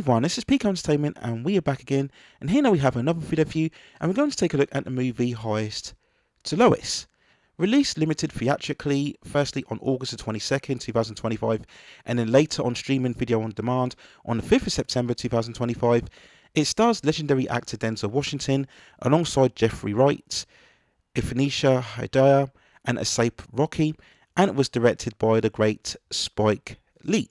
everyone, this is Peak Entertainment and we are back again, and here now we have another video for you, and we're going to take a look at the movie Highest to Lowest. Released limited theatrically, firstly on August the 22nd, 2025, and then later on streaming video on demand on the 5th of September 2025. It stars legendary actor Denzel Washington alongside Jeffrey Wright, Ilfenesh, Hadera, and Asap Rocky, and it was directed by the great Spike Lee.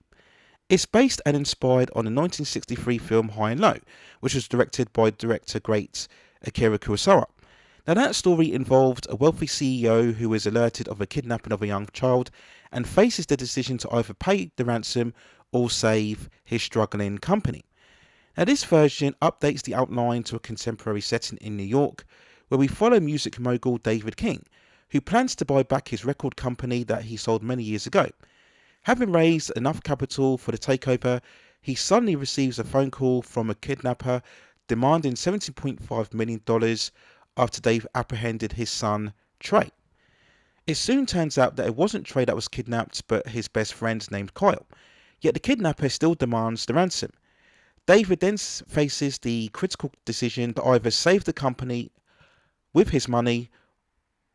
It's based and inspired on the 1963 film High and Low, which was directed by director great Akira Kurosawa. Now that story involved a wealthy CEO who is alerted of a kidnapping of a young child and faces the decision to either pay the ransom or save his struggling company. Now this version updates the outline to a contemporary setting in New York, where we follow music mogul David King, who plans to buy back his record company that he sold many years ago. Having raised enough capital for the takeover, he suddenly receives a phone call from a kidnapper demanding $17.5 million after they've apprehended his son, Trey. It soon turns out that it wasn't Trey that was kidnapped, but his best friend named Kyle. Yet the kidnapper still demands the ransom. David then faces the critical decision to either save the company with his money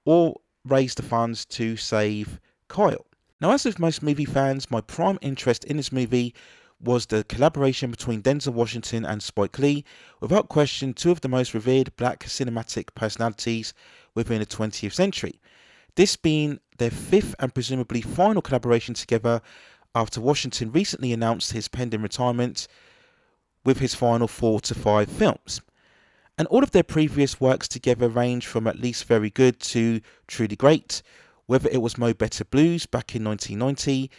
or raise the funds to save Kyle. Now, as with most movie fans, my prime interest in this movie was the collaboration between Denzel Washington and Spike Lee, without question two of the most revered black cinematic personalities within the 20th century. This being their fifth and presumably final collaboration together after Washington recently announced his pending retirement with his final 4 to 5 films. And all of their previous works together range from at least very good to truly great, whether it was Mo Better Blues back in 1990,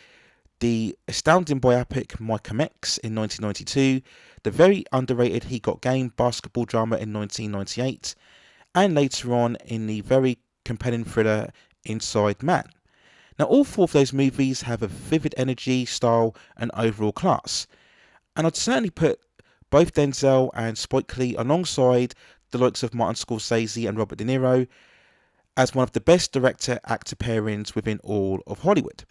the astounding biopic Malcolm X in 1992, the very underrated He Got Game basketball drama in 1998, and later on in the very compelling thriller Inside Man. Now all four of those movies have a vivid energy, style and overall class, and I'd certainly put both Denzel and Spike Lee alongside the likes of Martin Scorsese and Robert De Niro as one of the best director-actor pairings within all of Hollywood.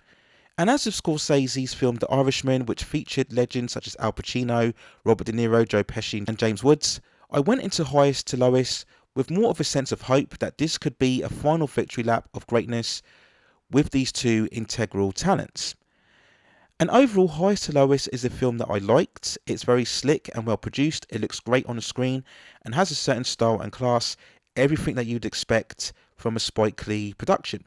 And as with Scorsese's film The Irishman, which featured legends such as Al Pacino, Robert De Niro, Joe Pesci and James Woods, I went into Highest to Lowest with more of a sense of hope that this could be a final victory lap of greatness with these two integral talents. And overall, Highest to Lowest is a film that I liked. It's very slick and well produced, it looks great on the screen and has a certain style and class, everything that you'd expect from a Spike Lee production.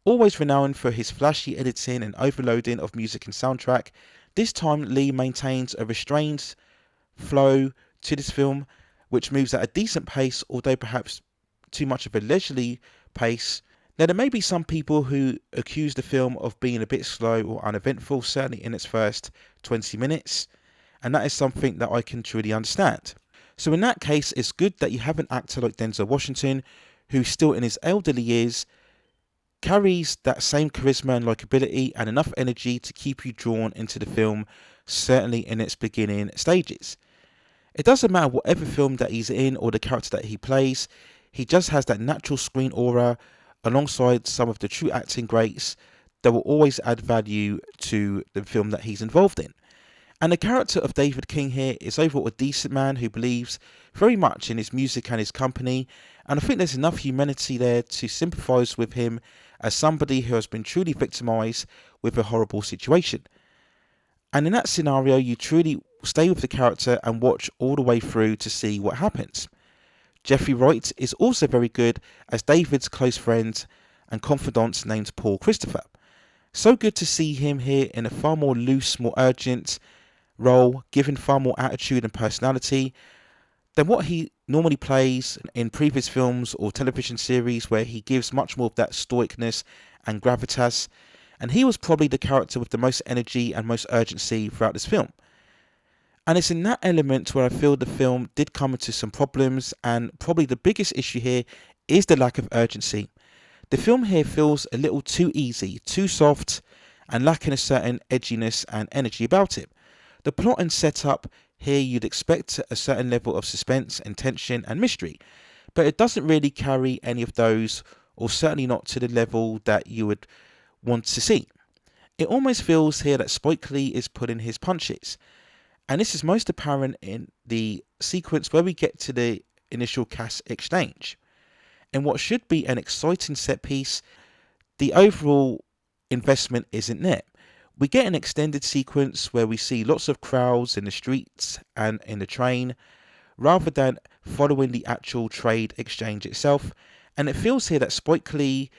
Always renowned for his flashy editing and overloading of music and soundtrack, this time Lee maintains a restrained flow to this film, which moves at a decent pace, although perhaps too much of a leisurely pace. Now there may be some people who accuse the film of being a bit slow or uneventful, certainly in its first 20 minutes, and that is something that I can truly understand. So in that case, it's good that you have an actor like Denzel Washington, who still in his elderly years carries that same charisma and likability and enough energy to keep you drawn into the film, certainly in its beginning stages. It doesn't matter whatever film that he's in or the character that he plays, he just has that natural screen aura alongside some of the true acting greats that will always add value to the film that he's involved in. And the character of David King here is overall a decent man who believes very much in his music and his company, and I think there's enough humanity there to sympathise with him as somebody who has been truly victimised with a horrible situation. And in that scenario, you truly stay with the character and watch all the way through to see what happens. Jeffrey Wright is also very good as David's close friend and confidant named Paul Christopher. So good to see him here in a far more loose, more urgent role, given far more attitude and personality than what he normally plays in previous films or television series, where he gives much more of that stoicness and gravitas, and he was probably the character with the most energy and most urgency throughout this film. And it's in that element where I feel the film did come into some problems, and probably the biggest issue here is the lack of urgency. The film here feels a little too easy, too soft, and lacking a certain edginess and energy about it. The plot and setup here, you'd expect a certain level of suspense and tension and mystery, but it doesn't really carry any of those, or certainly not to the level that you would want to see. It almost feels here that Spike Lee is pulling his punches, And this is most apparent in the sequence where we get to the initial cash exchange. In what should be an exciting set piece, the overall investment isn't there. We get an extended sequence where we see lots of crowds in the streets and in the train, rather than following the actual trade exchange itself. And it feels here that Spike Lee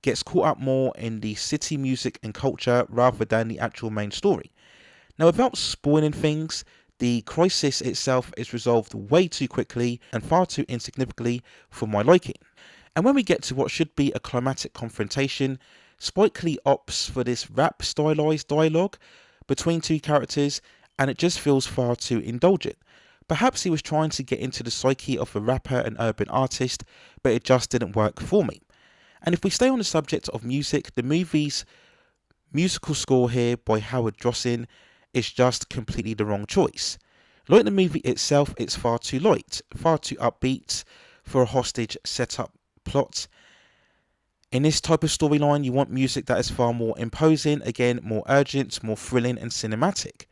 gets caught up more in the city music and culture rather than the actual main story. Now, without spoiling things, the crisis itself is resolved way too quickly and far too insignificantly for my liking. And when we get to what should be a climatic confrontation, Spike Lee opts for this rap stylized dialogue between two characters, and it just feels far too indulgent. Perhaps he was trying to get into the psyche of a rapper and urban artist, but it just didn't work for me. And if we stay on the subject of music, the movie's musical score here by Howard Drossin is just completely the wrong choice. Like the movie itself, it's far too light, far too upbeat for a hostage setup plot. In this type of storyline, you want music that is far more imposing, again, more urgent, more thrilling and cinematic.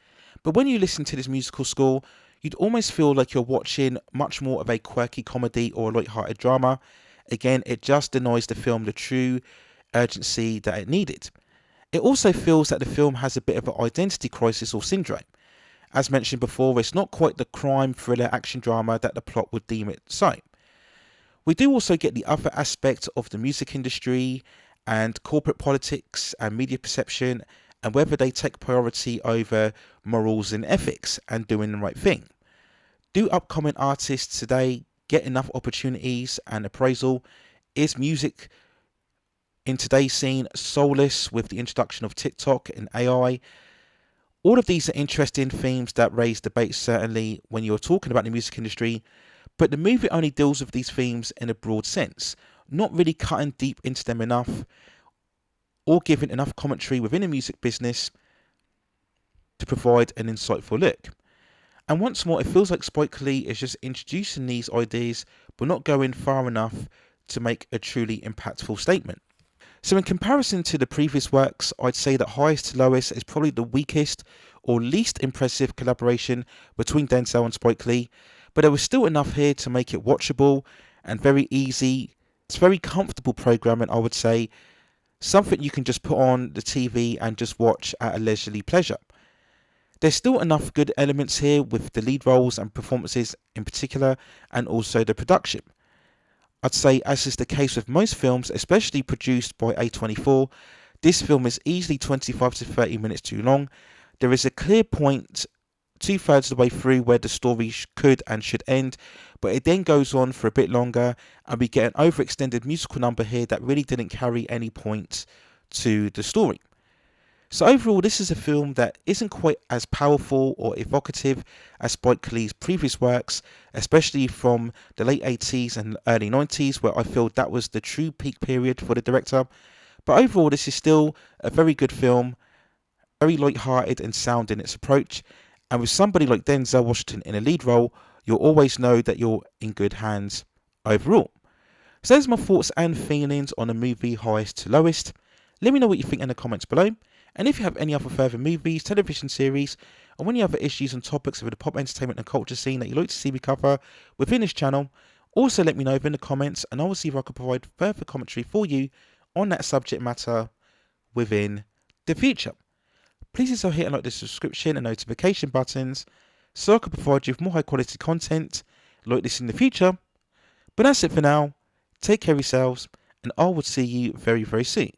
But when you listen to this musical score, you'd almost feel like you're watching much more of a quirky comedy or a light-hearted drama. Again, it just denies the film the true urgency that it needed. It also feels that the film has a bit of an identity crisis or syndrome. As mentioned before, it's not quite the crime, thriller, action drama that the plot would deem it so. We do also get the other aspect of the music industry and corporate politics and media perception and whether they take priority over morals and ethics and doing the right thing. Do upcoming artists today get enough opportunities and appraisal? Is music in today's scene soulless with the introduction of TikTok and AI? All of these are interesting themes that raise debate, certainly when you're talking about the music industry, but the movie only deals with these themes in a broad sense, not really cutting deep into them enough or giving enough commentary within the music business to provide an insightful look. And once more, it feels like Spike Lee is just introducing these ideas but not going far enough to make a truly impactful statement. So in comparison to the previous works, I'd say that Highest to Lowest is probably the weakest or least impressive collaboration between Denzel and Spike Lee, but there was still enough here to make it watchable and very easy. It's very comfortable programming, I would say, something you can just put on the TV and just watch at a leisurely pleasure. There's still enough good elements here with the lead roles and performances in particular, and also the production. I'd say, as is the case with most films, especially produced by A24, this film is easily 25 to 30 minutes too long. There is a clear point 2/3 of the way through where the story could and should end, but it then goes on for a bit longer and we get an overextended musical number here that really didn't carry any point to the story. So overall, this is a film that isn't quite as powerful or evocative as Spike Lee's previous works, especially from the late 80s and early 90s, where I feel that was the true peak period for the director. But overall, this is still a very good film, very light-hearted and sound in its approach. And with somebody like Denzel Washington in a lead role, you'll always know that you're in good hands overall. So there's my thoughts and feelings on the movie Highest to Lowest. Let me know what you think in the comments below. And if you have any other further movies, television series, or any other issues and topics of the pop entertainment and culture scene that you'd like to see me cover within this channel, also let me know in the comments and I will see if I can provide further commentary for you on that subject matter within the future. Please also hit and like the subscription and notification buttons so I can provide you with more high quality content like this in the future. But that's it for now. Take care of yourselves and I will see you very, very soon.